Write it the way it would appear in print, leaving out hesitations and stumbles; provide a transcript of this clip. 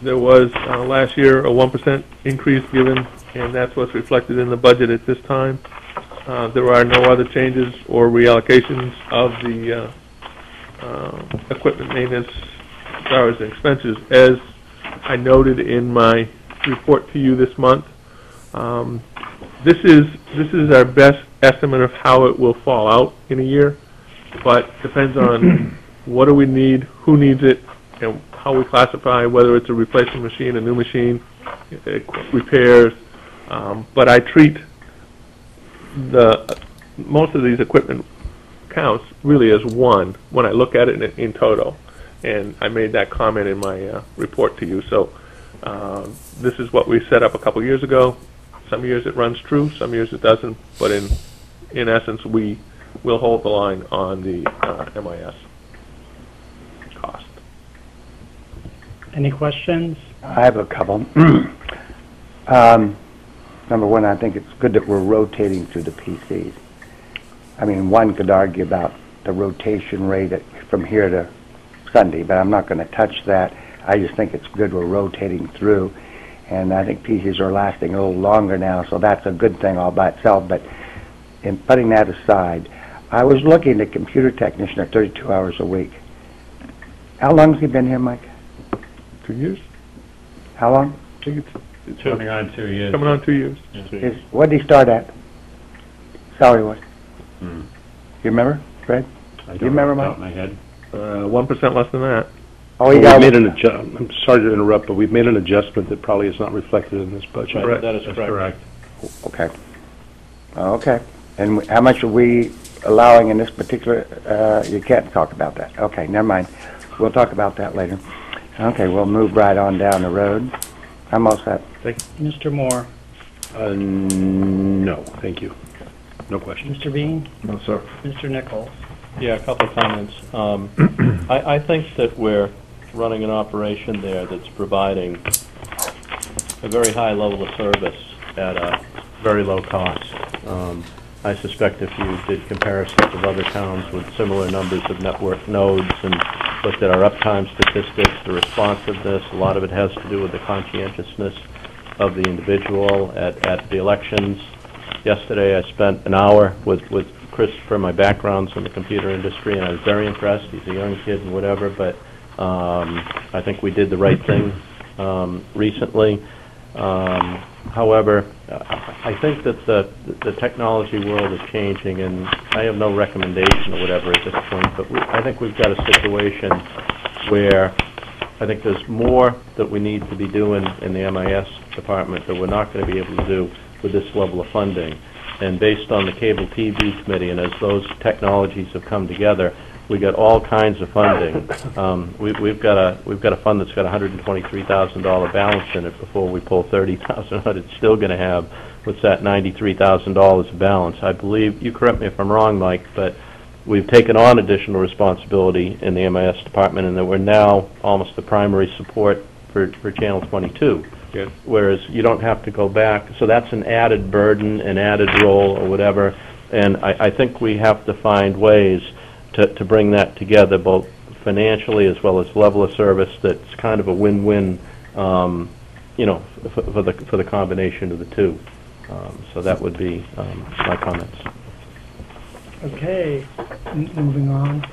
there was last year a 1% increase given, and that's what's reflected in the budget at this time. There are no other changes or reallocations of the equipment maintenance as far as the expenses. As I noted in my report to you this month, this is our best estimate of how it will fall out in a year, but depends on what do we need, who needs it, and how we classify whether it's a replacement machine, a new machine, repairs. But I treat most of these equipment counts really as one when I look at it in total, and I made that comment in my report to you. So this is what we set up a couple years ago. Some years it runs true, some years it doesn't, but in essence we will hold the line on the MIS cost. Any questions? I have a couple. Number one, I think it's good that we're rotating through the PCs. I mean, one could argue about the rotation rate from here to Sunday, but I'm not going to touch that. I just think it's good we're rotating through, and I think PCs are lasting a little longer now, so that's a good thing all by itself. But in putting that aside, I was looking at computer technician at 32 hours a week. How long has he been here, Mike? 2 years? How long? I think it's Coming on 2 years. coming on 2 years. Yeah. What did he start at? Salary-wise? You remember, Fred? I You don't remember, know Mike? off the top of my head. 1% less than that. Oh, he We've got made an I'm sorry to interrupt, but we've made an adjustment that probably is not reflected in this budget. Right, Correct. that is correct. Okay. Okay. And how much are we allowing in this particular, you can't talk about that. Okay, never mind. We'll talk about that later. Okay, we'll move right on down the road. I'm all set. Mr. Moore? No, thank you. No questions. Mr. Bean? No, sir. Mr. Nichols? Yeah, a couple of comments. I think that we're running an operation there that's providing a very high level of service at a very low cost. I suspect if you did comparisons of other towns with similar numbers of network nodes and looked at our uptime statistics, the responsiveness, a lot of it has to do with the conscientiousness of the individual at the elections. Yesterday I spent an hour with Christopher. My background's in the computer industry, and I was very impressed. He's a young kid and whatever, but I think we did the right thing recently. However, I think that the technology world is changing, and I have no recommendation or whatever at this point, but I think we've got a situation where I think there's more that we need to be doing in the MIS department that we're not going to be able to do with this level of funding. And based on the Cable TV Committee, and as those technologies have come together, we got all kinds of funding. We've got a fund that's got $123,000 balance in it before we pull $30,000 out. It's still going to have what's that $93,000 of balance. I believe, you correct me if I'm wrong, Mike, but we've taken on additional responsibility in the MIS department, and that we're now almost the primary support for Channel 22. Yes. Whereas you don't have to go back, so that's an added burden, an added role, or whatever. And I think we have to find ways to bring that together, both financially as well as level of service. That's kind of a win-win, you know, for the combination of the two. So that would be my comments. Okay, moving on.